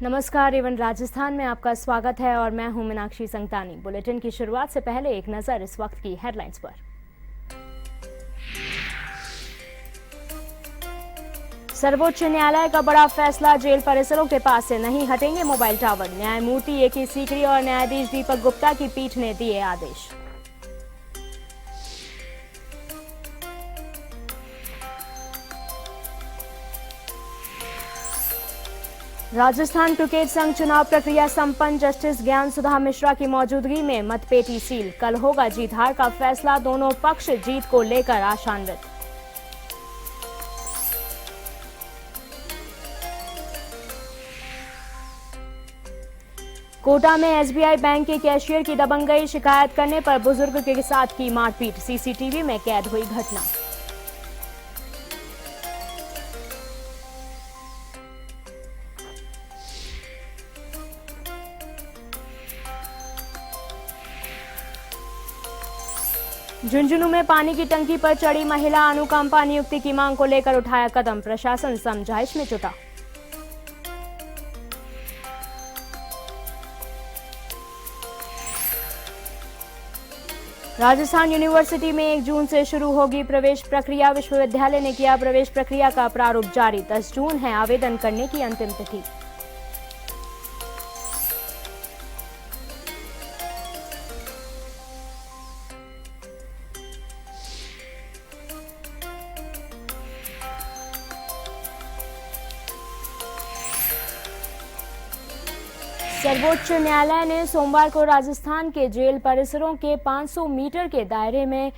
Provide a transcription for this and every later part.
नमस्कार, एवं राजस्थान में आपका स्वागत है और मैं हूं मीनाक्षी संगतानी। बुलेटिन की शुरुआत से पहले एक नजर इस वक्त की हेडलाइंस पर। सर्वोच्च न्यायालय का बड़ा फैसला, जेल परिसरों के पास से नहीं हटेंगे मोबाइल टावर। न्यायमूर्ति ए.के. सीकरी और न्यायाधीश दीपक गुप्ता की पीठ ने दिए आदेश। राजस्थान क्रिकेट संघ चुनाव प्रक्रिया संपन्न, जस्टिस ज्ञान सुधा मिश्रा की मौजूदगी में मतपेटी सील। कल होगा जीत हार का फैसला, दोनों पक्ष जीत को लेकर आशान्वित। कोटा में एसबीआई बैंक के कैशियर की दबंगई, शिकायत करने पर बुजुर्ग के साथ की मारपीट, सीसीटीवी में कैद हुई घटना। झुंझुनू में पानी की टंकी पर चढ़ी महिला, अनुकंपा नियुक्ति की मांग को लेकर उठाया कदम, प्रशासन समझाइश में जुटा। राजस्थान यूनिवर्सिटी में 1 जून से शुरू होगी प्रवेश प्रक्रिया, विश्वविद्यालय ने किया प्रवेश प्रक्रिया का प्रारूप जारी। 10 जून है आवेदन करने की अंतिम तिथि। सर्वोच्च न्यायालय ने सोमवार को राजस्थान के जेल परिसरों के 500 मीटर के दायरे में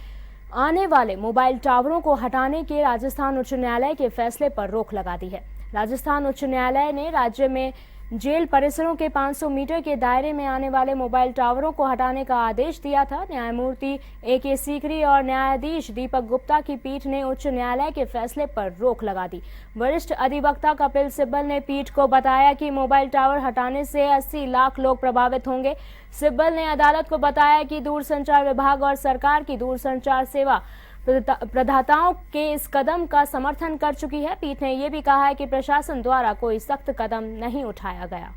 आने वाले मोबाइल टावरों को हटाने के राजस्थान उच्च न्यायालय के फैसले पर रोक लगा दी है। राजस्थान उच्च न्यायालय ने राज्य में जेल परिसरों के 500 मीटर के दायरे में आने वाले मोबाइल टावरों को हटाने का आदेश दिया था। न्यायमूर्ति ए.के. सीकरी और न्यायाधीश दीपक गुप्ता की पीठ ने उच्च न्यायालय के फैसले पर रोक लगा दी। वरिष्ठ अधिवक्ता कपिल सिब्बल ने पीठ को बताया कि मोबाइल टावर हटाने से 80 लाख लोग प्रभावित होंगे। सिब्बल ने अदालत को बताया कि दूरसंचार विभाग और सरकार की दूरसंचार सेवा प्रदाताओं के इस कदम का समर्थन कर चुकी है। पीठ ने यह भी कहा है कि प्रशासन द्वारा कोई सख्त कदम नहीं उठाया गया।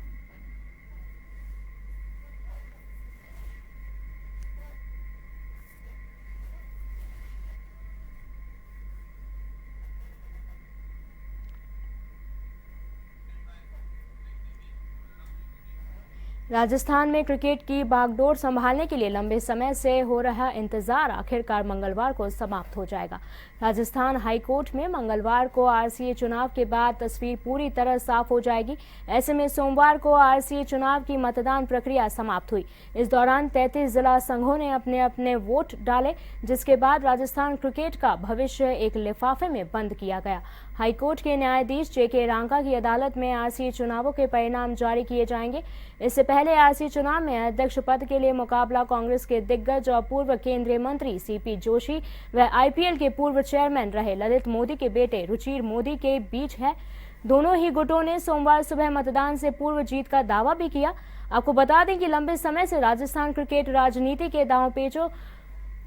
राजस्थान में क्रिकेट की बागडोर संभालने के लिए लंबे समय से हो रहा इंतजार आखिरकार मंगलवार को समाप्त हो जाएगा। राजस्थान हाईकोर्ट में मंगलवार को आरसीए चुनाव के बाद तस्वीर पूरी तरह साफ हो जाएगी। ऐसे में सोमवार को आरसीए चुनाव की मतदान प्रक्रिया समाप्त हुई। इस दौरान 33 जिला संघों ने अपने अपने वोट डाले, जिसके बाद राजस्थान क्रिकेट का भविष्य एक लिफाफे में बंद किया गया। हाईकोर्ट के न्यायाधीश जे.के. रांका की अदालत में आरसीए चुनावों के परिणाम जारी किए जाएंगे। इससे पहले आरसीए चुनाव में अध्यक्ष पद के लिए मुकाबला कांग्रेस के दिग्गज और पूर्व केंद्रीय मंत्री सीपी जोशी व आईपीएल के पूर्व चेयरमैन रहे ललित मोदी के बेटे रुचिर मोदी के बीच है। दोनों ही गुटों ने सोमवार सुबह मतदान से पूर्व जीत का दावा भी किया। आपको बता दें कि लंबे समय से राजस्थान क्रिकेट राजनीति के दांवपेचों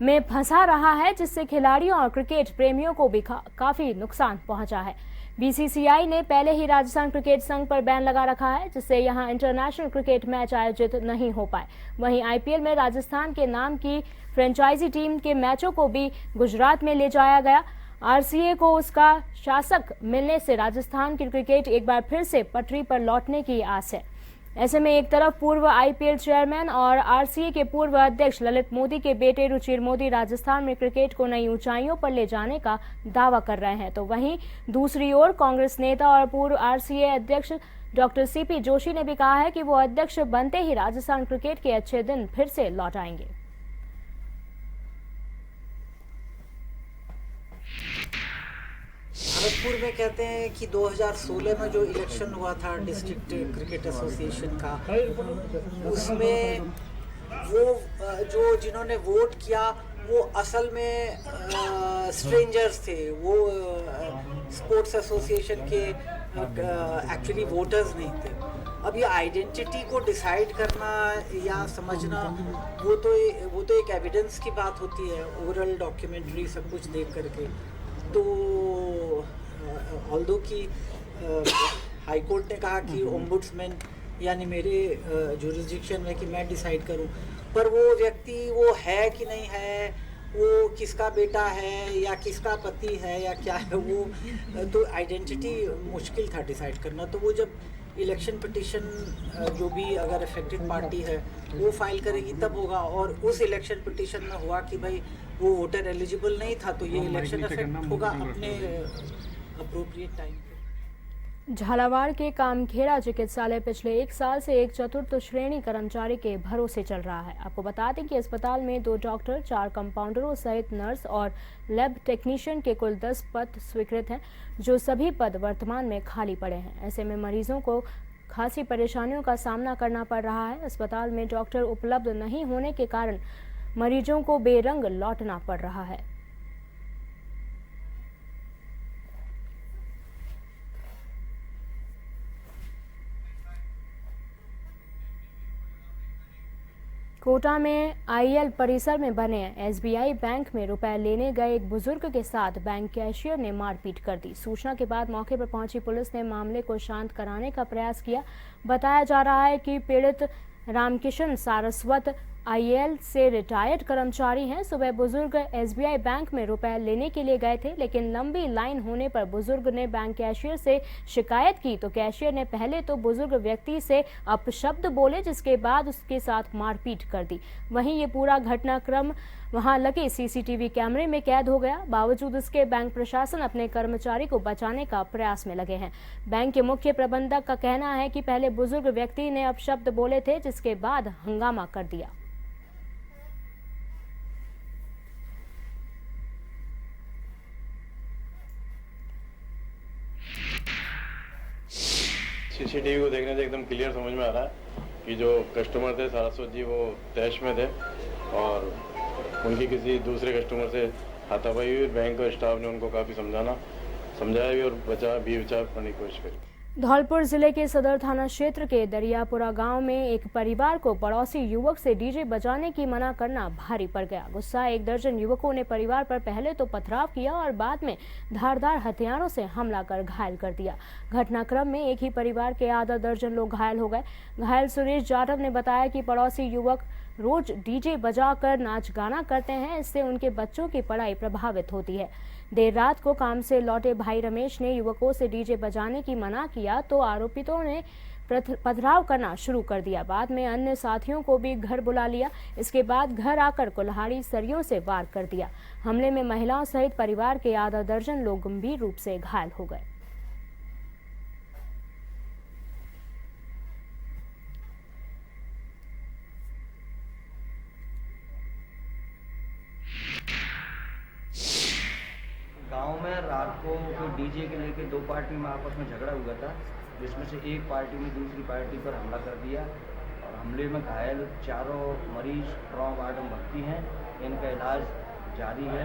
में फंसा रहा है, जिससे खिलाड़ियों और क्रिकेट प्रेमियों को भी काफी नुकसान पहुंचा है। बीसीसीआई ने पहले ही राजस्थान क्रिकेट संघ पर बैन लगा रखा है, जिससे यहां इंटरनेशनल क्रिकेट मैच आयोजित नहीं हो पाए। वहीं आईपीएल में राजस्थान के नाम की फ्रेंचाइजी टीम के मैचों को भी गुजरात में ले जाया गया। आरसीए को उसका शासक मिलने से राजस्थान की क्रिकेट एक बार फिर से पटरी पर लौटने की आस है। ऐसे में एक तरफ पूर्व आईपीएल चेयरमैन और आरसीए के पूर्व अध्यक्ष ललित मोदी के बेटे रुचिर मोदी राजस्थान में क्रिकेट को नई ऊंचाइयों पर ले जाने का दावा कर रहे हैं, तो वहीं दूसरी ओर कांग्रेस नेता और पूर्व आरसीए अध्यक्ष डॉक्टर सीपी जोशी ने भी कहा है कि वो अध्यक्ष बनते ही राजस्थान क्रिकेट के अच्छे दिन फिर से लौट आएंगे। भरतपुर में कहते हैं कि 2016 में जो इलेक्शन हुआ था डिस्ट्रिक्ट क्रिकेट एसोसिएशन का, उसमें वो जो जिन्होंने वोट किया वो असल में स्ट्रेंजर्स थे। वो स्पोर्ट्स एसोसिएशन के एक्चुअली वोटर्स नहीं थे। अब ये आइडेंटिटी को डिसाइड करना या समझना वो तो एक एविडेंस की बात होती है, ओरल डॉक्यूमेंट्री सब कुछ देख करके। तो ऑल्दो कि हाई कोर्ट ने कहा कि ओम्बुड्समैन यानी मेरे जुरिस्डिक्शन में कि मैं डिसाइड करूं, पर वो व्यक्ति वो है कि नहीं है, वो किसका बेटा है या किसका पति है या क्या है, वो तो आइडेंटिटी मुश्किल था डिसाइड करना। तो वो जब इलेक्शन पिटिशन जो भी अगर अफेक्टेड पार्टी है वो फाइल करेगी तब होगा, और उस इलेक्शन पिटिशन में हुआ कि भाई वो वोटर एलिजिबल नहीं था, तो ये इलेक्शन अफेक्ट होगा अपने अप्रोप्रिएट टाइम पे। झालावाड़ के कामखेड़ा चिकित्सालय पिछले 1 साल से एक चतुर्थ श्रेणी कर्मचारी के भरोसे चल रहा है। आपको बता दें कि अस्पताल में 2 डॉक्टर, 4 कंपाउंडरों सहित नर्स और लैब टेक्नीशियन के कुल 10 पद स्वीकृत हैं, जो सभी पद वर्तमान में खाली पड़े हैं। ऐसे में मरीजों को खासी परेशानियों का सामना करना पड़ रहा है। अस्पताल में डॉक्टर उपलब्ध नहीं होने के कारण मरीजों को बेरंग लौटना पड़ रहा है। कोटा में आईएल परिसर में बने एसबीआई बैंक में रुपए लेने गए एक बुजुर्ग के साथ बैंक कैशियर ने मारपीट कर दी। सूचना के बाद मौके पर पहुंची पुलिस ने मामले को शांत कराने का प्रयास किया। बताया जा रहा है कि पीड़ित रामकिशन सारस्वत आईएल से रिटायर्ड कर्मचारी हैं। सुबह बुजुर्ग एसबीआई बैंक में रुपए लेने के लिए गए थे, लेकिन लंबी लाइन होने पर बुजुर्ग ने बैंक कैशियर से शिकायत की तो कैशियर ने पहले तो बुजुर्ग व्यक्ति से अपशब्द बोले, जिसके बाद उसके साथ मारपीट कर दी। वहीं ये पूरा घटनाक्रम वहां लगे सीसीटीवी कैमरे में कैद हो गया। बावजूद इसके बैंक प्रशासन अपने कर्मचारी को बचाने का प्रयास में लगे हैं। बैंक के मुख्य प्रबंधक का कहना है कि पहले बुजुर्ग व्यक्ति ने अपशब्द बोले थे, जिसके बाद हंगामा कर दिया। सीसीटीवी को देखने से एकदम क्लियर समझ में आ रहा है कि जो कस्टमर थे सारस्वत जी वो तैश में थे और उनकी किसी दूसरे कस्टमर से हाथापाई हुई। बैंक और स्टाफ ने उनको काफ़ी समझाया भी और बचाव करने की कोशिश करी। धौलपुर जिले के सदर थाना क्षेत्र के दरियापुरा गांव में एक परिवार को पड़ोसी युवक से डीजे बजाने की मना करना भारी पड़ गया। गुस्सा 1 दर्जन युवकों ने परिवार पर पहले तो पथराव किया और बाद में धारदार हथियारों से हमला कर घायल कर दिया। घटनाक्रम में एक ही परिवार के आधा दर्जन लोग घायल हो गए। घायल सुरेश जाटव ने बताया कि पड़ोसी युवक रोज डीजे बजाकर नाच गाना करते हैं, इससे उनके बच्चों की पढ़ाई प्रभावित होती है। देर रात को काम से लौटे भाई रमेश ने युवकों से डीजे बजाने की मना किया तो आरोपितों ने पथराव करना शुरू कर दिया। बाद में अन्य साथियों को भी घर बुला लिया। इसके बाद घर आकर कुल्हाड़ी सरियों से वार कर दिया। हमले में महिलाओं सहित परिवार के आधा दर्जन लोग गंभीर रूप से घायल हो गए। गांव में रात को कोई डीजे के लेके 2 पार्टी में आपस में झगड़ा हुआ था, जिसमें से एक पार्टी ने दूसरी पार्टी पर हमला कर दिया और हमले में घायल 4 मरीज ट्रॉमा वार्ड में भर्ती हैं। इनका इलाज जारी है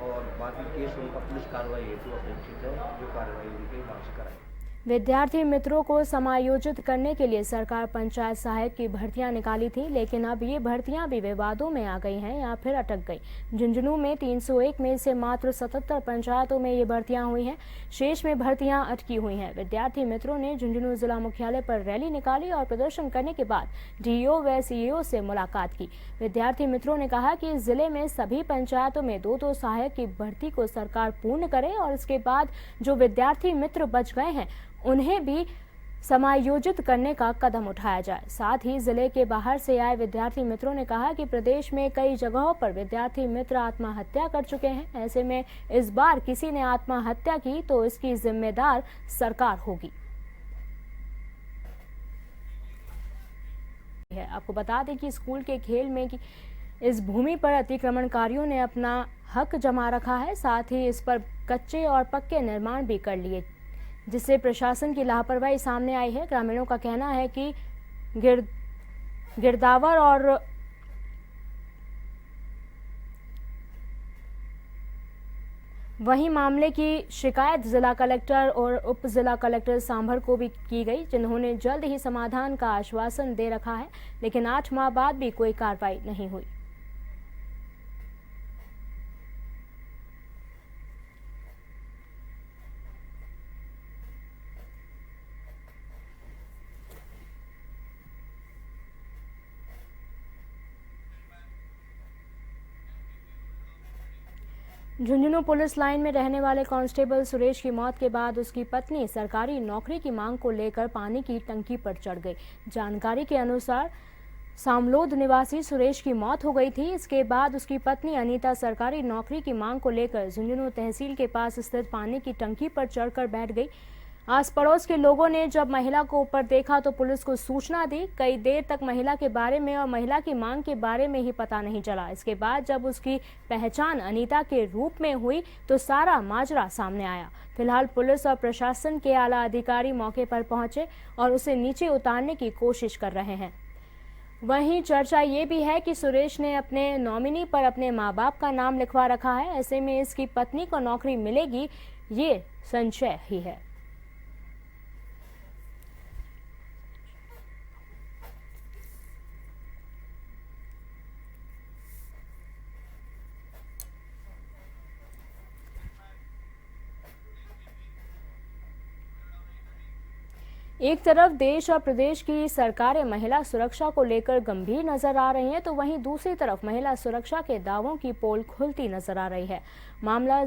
और बाकी केस उनका पुलिस कार्रवाई हेतु अपेक्षित है, जो कार्रवाई उनके हिसाब से कराई। विद्यार्थी मित्रों को समायोजित करने के लिए सरकार पंचायत सहायक की भर्तियां निकाली थी, लेकिन अब ये भर्तियां भी विवादों में आ गई हैं या फिर अटक गई। झुंझुनू में 301 में से मात्र 77 पंचायतों में ये भर्तियां हुई हैं, शेष में भर्तियां अटकी हुई हैं। विद्यार्थी मित्रों ने झुंझुनू जिला मुख्यालय पर रैली निकाली और प्रदर्शन करने के बाद डीईओ व सीईओ से मुलाकात की। विद्यार्थी मित्रों ने कहा कि जिले में सभी पंचायतों में 2-2 सहायक की भर्ती को सरकार पूर्ण करे और इसके बाद जो विद्यार्थी मित्र बच गए हैं उन्हें भी समायोजित करने का कदम उठाया जाए। साथ ही जिले के बाहर से आए विद्यार्थी मित्रों ने कहा कि प्रदेश में कई जगहों पर विद्यार्थी मित्र आत्महत्या कर चुके हैं। ऐसे में इस बार किसी ने आत्महत्या की तो इसकी जिम्मेदार सरकार होगी। आपको बता दें कि स्कूल के खेल में इस भूमि पर अतिक्रमणकारियों ने अपना हक जमा रखा है, साथ ही इस पर कच्चे और पक्के निर्माण भी कर लिए, जिससे प्रशासन की लापरवाही सामने आई है। ग्रामीणों का कहना है कि गिरदावर और वहीं मामले की शिकायत जिला कलेक्टर और उप जिला कलेक्टर सांभर को भी की गई, जिन्होंने जल्द ही समाधान का आश्वासन दे रखा है, लेकिन 8 माह बाद भी कोई कार्रवाई नहीं हुई। झुंझुनू पुलिस लाइन में रहने वाले कांस्टेबल सुरेश की मौत के बाद उसकी पत्नी सरकारी नौकरी की मांग को लेकर पानी की टंकी पर चढ़ गई। जानकारी के अनुसार सामलोद निवासी सुरेश की मौत हो गई थी। इसके बाद उसकी पत्नी अनीता सरकारी नौकरी की मांग को लेकर झुंझुनू तहसील के पास स्थित पानी की टंकी पर चढ़कर बैठ गई। आस पड़ोस के लोगों ने जब महिला को ऊपर देखा तो पुलिस को सूचना दी। कई देर तक महिला के बारे में और महिला की मांग के बारे में ही पता नहीं चला। इसके बाद जब उसकी पहचान अनीता के रूप में हुई तो सारा माजरा सामने आया। फिलहाल पुलिस और प्रशासन के आला अधिकारी मौके पर पहुंचे और उसे नीचे उतारने की कोशिश कर रहे हैं। वहीं चर्चा ये भी है कि सुरेश ने अपने नॉमिनी पर अपने माँ बाप का नाम लिखवा रखा है। ऐसे में इसकी पत्नी को नौकरी मिलेगी, ये संशय ही है। एक तरफ देश और प्रदेश की सरकारें महिला सुरक्षा को लेकर गंभीर नजर आ रही हैं, तो वहीं दूसरी तरफ महिला सुरक्षा के दावों की पोल खुलती नजर आ रही है। मामला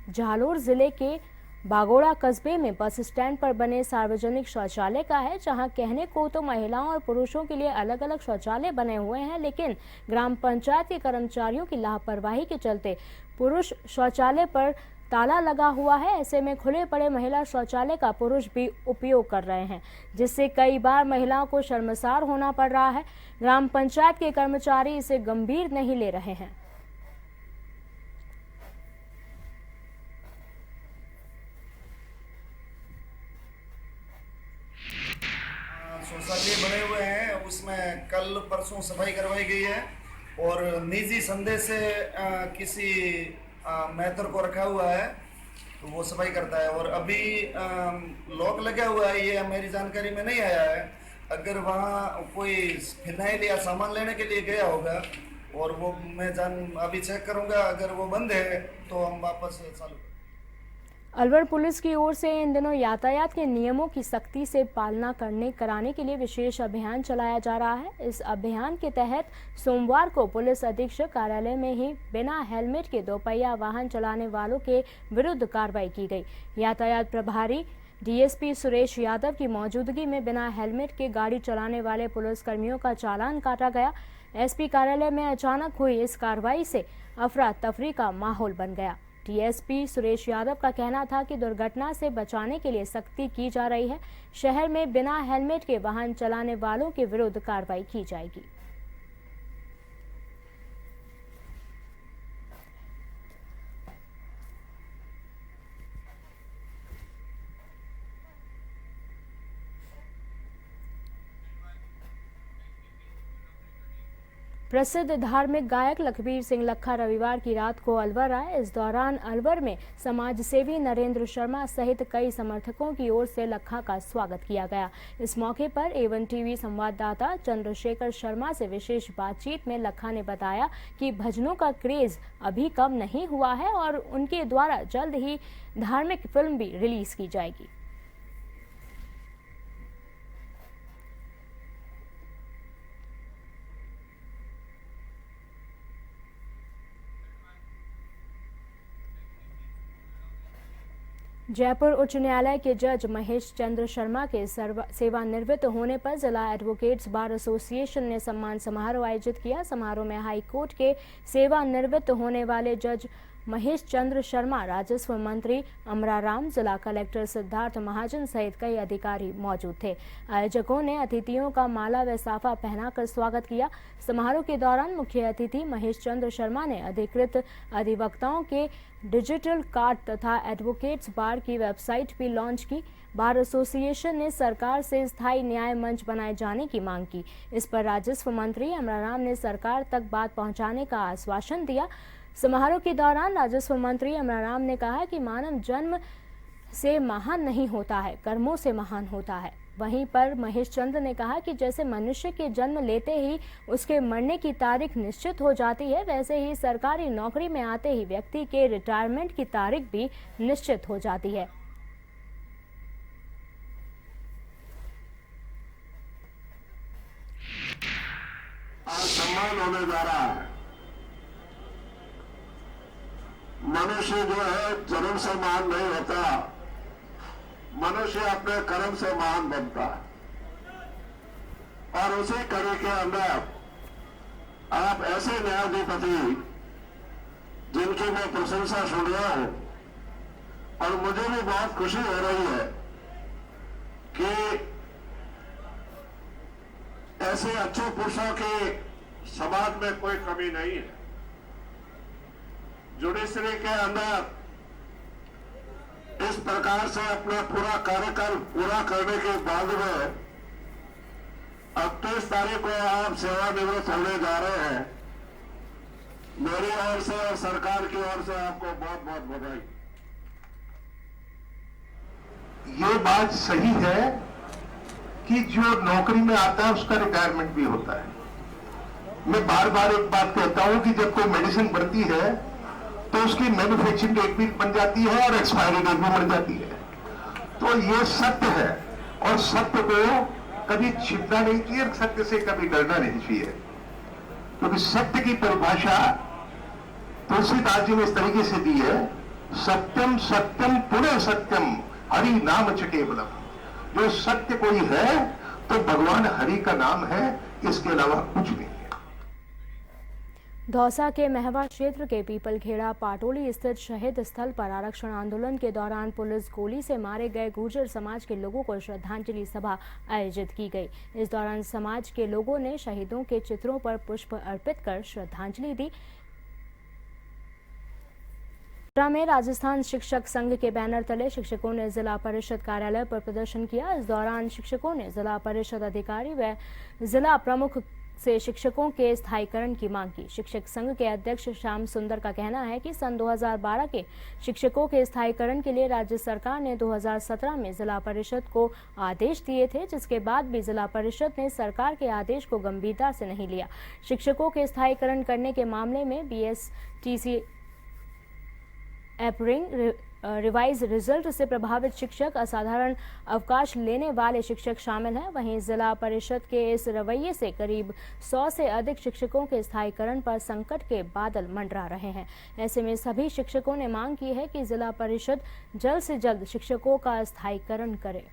जालोर जिले के बागोड़ा कस्बे में बस स्टैंड पर बने सार्वजनिक शौचालय का है, जहां कहने को तो महिलाओं और पुरुषों के लिए अलग अलग शौचालय बने हुए हैं, लेकिन ग्राम पंचायत के कर्मचारियों की लापरवाही के चलते पुरुष शौचालय पर ताला लगा हुआ है। ऐसे में खुले पड़े महिला शौचालय का पुरुष भी उपयोग कर रहे हैं, जिससे कई बार महिलाओं को शर्मसार होना पड़ रहा है। ग्राम पंचायत के कर्मचारी इसे गंभीर नहीं ले रहे हैं। शौचालय बने हुए हैं, उसमें कल परसों सफाई करवाई गई है और निजी संदेह से किसी मेहतर को रखा हुआ है तो वो सफाई करता है। और अभी लॉक लगा हुआ है, ये मेरी जानकारी में नहीं आया है। अगर वहाँ कोई फिनाइल या सामान लेने के लिए गया होगा और वो मैं अभी चेक करूँगा, अगर वो बंद है तो हम वापस चालू। अलवर पुलिस की ओर से इन दिनों यातायात के नियमों की सख्ती से पालना कराने के लिए विशेष अभियान चलाया जा रहा है। इस अभियान के तहत सोमवार को पुलिस अधीक्षक कार्यालय में ही बिना हेलमेट के दोपहिया वाहन चलाने वालों के विरुद्ध कार्रवाई की गई। यातायात प्रभारी डीएसपी सुरेश यादव की मौजूदगी में बिना हेलमेट के गाड़ी चलाने वाले पुलिसकर्मियों का चालान काटा गया। एसपी कार्यालय में अचानक हुई इस कार्रवाई से अफरा तफरी का माहौल बन गया। डीएसपी सुरेश यादव का कहना था कि दुर्घटना से बचाने के लिए सख्ती की जा रही है। शहर में बिना हेलमेट के वाहन चलाने वालों के विरुद्ध कार्रवाई की जाएगी। प्रसिद्ध धार्मिक गायक लखबीर सिंह लखा रविवार की रात को अलवर आए। इस दौरान अलवर में समाज सेवी नरेंद्र शर्मा सहित कई समर्थकों की ओर से लखा का स्वागत किया गया। इस मौके पर एवन टीवी संवाददाता चंद्रशेखर शर्मा से विशेष बातचीत में लखा ने बताया कि भजनों का क्रेज अभी कम नहीं हुआ है और उनके द्वारा जल्द ही धार्मिक फिल्म भी रिलीज की जाएगी। जयपुर उच्च न्यायालय के जज महेश चंद्र शर्मा के सेवानिवृत्त होने पर जिला एडवोकेट्स बार एसोसिएशन ने सम्मान समारोह आयोजित किया। समारोह में हाई कोर्ट के सेवानिवृत्त होने वाले जज महेश चंद्र शर्मा, राजस्व मंत्री अमराराम, जिला कलेक्टर सिद्धार्थ महाजन सहित कई अधिकारी मौजूद थे। आयोजकों ने अतिथियों का माला व साफा पहनाकर स्वागत किया। समारोह के दौरान मुख्य अतिथि महेश चंद्र शर्मा ने अधिकृत अधिवक्ताओं के डिजिटल कार्ड तथा एडवोकेट्स बार की वेबसाइट भी लॉन्च की। बार एसोसिएशन ने सरकार से स्थायी न्याय मंच बनाए जाने की मांग की। इस पर राजस्व मंत्री अमराराम ने सरकार तक बात पहुंचाने का आश्वासन दिया। समारोह के दौरान राजस्व मंत्री अमराराम ने कहा कि मानव जन्म से महान नहीं होता है, कर्मों से महान होता है। वहीं पर महेश चंद्र ने कहा कि जैसे मनुष्य के जन्म लेते ही उसके मरने की तारीख निश्चित हो जाती है, वैसे ही सरकारी नौकरी में आते ही व्यक्ति के रिटायरमेंट की तारीख भी निश्चित हो जाती है। आज सम्मान होने जा रहा है। मनुष्य जो है जन्म से महान नहीं होता, मनुष्य अपने कर्म से महान बनता है। और उसी कड़ी के अंदर आप ऐसे न्यायाधिपति जिनकी मैं प्रशंसा सुन रहा हूं, और मुझे भी बहुत खुशी हो रही है कि ऐसे अच्छे पुरुषों की समाज में कोई कमी नहीं है। जुडिशरी के अंदर इस प्रकार से अपना पूरा कार्यकाल पूरा करने के बाद में अब 30 तारीख को आप सेवानिवृत्त होने जा रहे हैं। मेरी ओर से और सरकार की ओर से आपको बहुत बहुत बधाई। ये बात सही है कि जो नौकरी में आता है उसका रिटायरमेंट भी होता है। मैं बार बार एक बात कहता हूं कि जब कोई मेडिसिन बढ़ती है तो उसकी मैन्युफैक्चरिंग डेट भी बन जाती है और एक्सपायरी डेट भी बन जाती है। तो ये सत्य है और सत्य को कभी छिपना नहीं चाहिए, सत्य से कभी डरना नहीं चाहिए, क्योंकि सत्य की परिभाषा तुलसीदास जी ने इस तरीके से दी है, सत्यम सत्यम पुनः सत्यम हरि नाम च केवलम। जो सत्य कोई है तो भगवान हरि का नाम है, इसके अलावा कुछ नहीं है। दौसा के महवा क्षेत्र के पीपलखेड़ा पाटोली स्थित शहीद स्थल पर आरक्षण आंदोलन के दौरान पुलिस गोली से मारे गए गुर्जर समाज के लोगों को श्रद्धांजलि सभा आयोजित की गई। इस दौरान समाज के लोगों ने शहीदों के चित्रों पर पुष्प अर्पित कर श्रद्धांजलि दी। में राजस्थान शिक्षक संघ के बैनर तले शिक्षकों ने जिला परिषद कार्यालय पर प्रदर्शन किया। इस दौरान शिक्षकों ने जिला परिषद अधिकारी व जिला प्रमुख से शिक्षकों के स्थायीकरण की मांग की। शिक्षक संघ के अध्यक्ष श्याम सुंदर का कहना है कि सन 2012 के शिक्षकों के स्थायीकरण के लिए राज्य सरकार ने 2017 में जिला परिषद को आदेश दिए थे, जिसके बाद भी जिला परिषद ने सरकार के आदेश को गंभीरता से नहीं लिया। शिक्षकों के स्थायीकरण करने के मामले में BSTC एपरिंग रिवाइज रिजल्ट से प्रभावित शिक्षक, असाधारण अवकाश लेने वाले शिक्षक शामिल हैं। वहीं जिला परिषद के इस रवैये से करीब 100 से अधिक शिक्षकों के स्थायीकरण पर संकट के बादल मंडरा रहे हैं। ऐसे में सभी शिक्षकों ने मांग की है कि जिला परिषद जल्द से जल्द शिक्षकों का स्थायीकरण करे।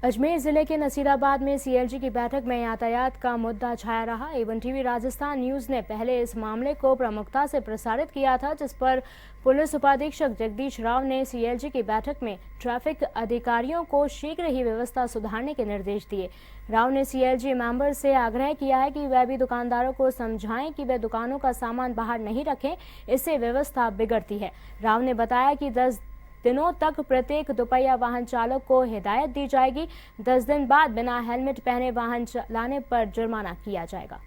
अजमेर जिले के नसीराबाद में CLG की बैठक में यातायात का मुद्दा छाया रहा। एवन टीवी राजस्थान न्यूज ने पहले इस मामले को प्रमुखता से प्रसारित किया था, जिस पर पुलिस उपाधीक्षक जगदीश राव ने CLG की बैठक में ट्रैफिक अधिकारियों को शीघ्र ही व्यवस्था सुधारने के निर्देश दिए। राव ने CLG मेंबर से आग्रह किया है कि वह भी दुकानदारों को समझाएं कि वे दुकानों का सामान बाहर नहीं रखें, इससे व्यवस्था बिगड़ती है। राव ने बताया कि 10 दिनों तक प्रत्येक दोपहिया वाहन चालक को हिदायत दी जाएगी। 10 दिन बाद बिना हेलमेट पहने वाहन चलाने पर जुर्माना किया जाएगा।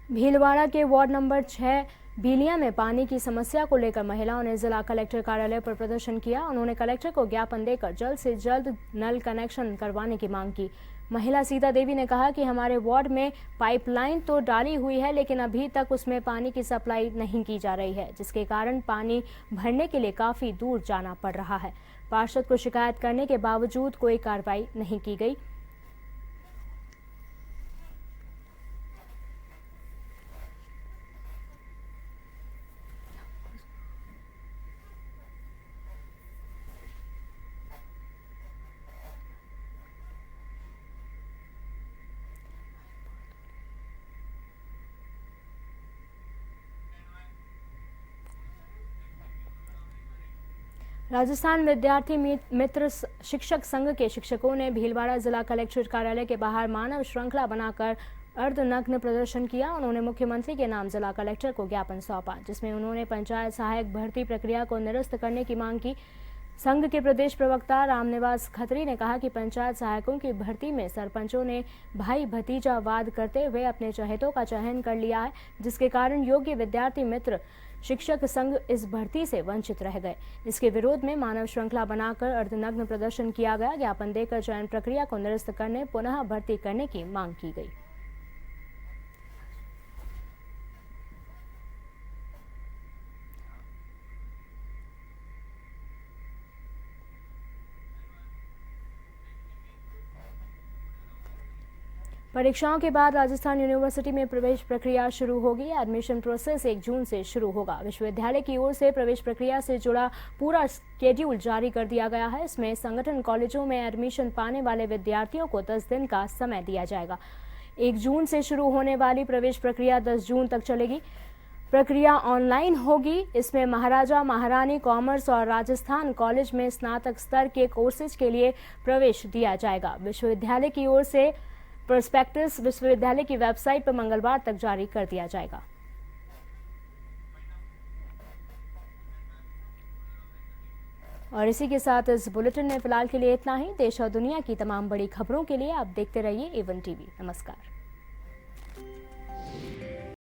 भीलवाड़ा के वार्ड नंबर 6 बीलिया में पानी की समस्या को लेकर महिलाओं ने जिला कलेक्टर कार्यालय पर प्रदर्शन किया। उन्होंने कलेक्टर को ज्ञापन देकर जल्द से जल्द नल कनेक्शन करवाने की मांग की। महिला सीता देवी ने कहा कि हमारे वार्ड में पाइपलाइन तो डाली हुई है, लेकिन अभी तक उसमें पानी की सप्लाई नहीं की जा रही है, जिसके कारण पानी भरने के लिए काफ़ी दूर जाना पड़ रहा है। पार्षद को शिकायत करने के बावजूद कोई कार्रवाई नहीं की गई। राजस्थान विद्यार्थी मित्र शिक्षक संघ के शिक्षकों ने भीलवाड़ा जिला कलेक्ट्रेट कार्यालय के बाहर मानव श्रृंखला बनाकर अर्धनग्न प्रदर्शन किया। उन्होंने मुख्यमंत्री के नाम जिला कलेक्टर को ज्ञापन सौंपा, जिसमें उन्होंने पंचायत सहायक भर्ती प्रक्रिया को निरस्त करने की मांग की। संघ के प्रदेश प्रवक्ता रामनिवास खत्री ने कहा कि पंचायत सहायकों की भर्ती में सरपंचों ने भाई भतीजावाद करते हुए अपने चहेतों का चयन कर लिया है, जिसके कारण योग्य विद्यार्थी मित्र शिक्षक संघ इस भर्ती से वंचित रह गए। इसके विरोध में मानव श्रृंखला बनाकर अर्धनग्न प्रदर्शन किया गया। ज्ञापन देकर चयन प्रक्रिया को निरस्त करने, पुनः भर्ती करने की मांग की गई। परीक्षाओं के बाद राजस्थान यूनिवर्सिटी में प्रवेश प्रक्रिया शुरू होगी। एडमिशन प्रोसेस 1 जून से शुरू होगा। विश्वविद्यालय की ओर से प्रवेश प्रक्रिया से जुड़ा पूरा शेड्यूल जारी कर दिया गया है। इसमें संगठन कॉलेजों में एडमिशन पाने वाले विद्यार्थियों को 10 दिन का समय दिया जाएगा। 1 जून से शुरू होने वाली प्रवेश प्रक्रिया 10 जून तक चलेगी। प्रक्रिया ऑनलाइन होगी। इसमें महाराजा महारानी कॉमर्स और राजस्थान कॉलेज में स्नातक स्तर के कोर्सेज के लिए प्रवेश दिया जाएगा। विश्वविद्यालय की ओर से प्रोस्पेक्टस विश्वविद्यालय की वेबसाइट पर मंगलवार तक जारी कर दिया जाएगा। और इसी के साथ इस बुलेटिन में फिलहाल के लिए इतना ही। देश और दुनिया की तमाम बड़ी खबरों के लिए आप देखते रहिए A1 TV। नमस्कार।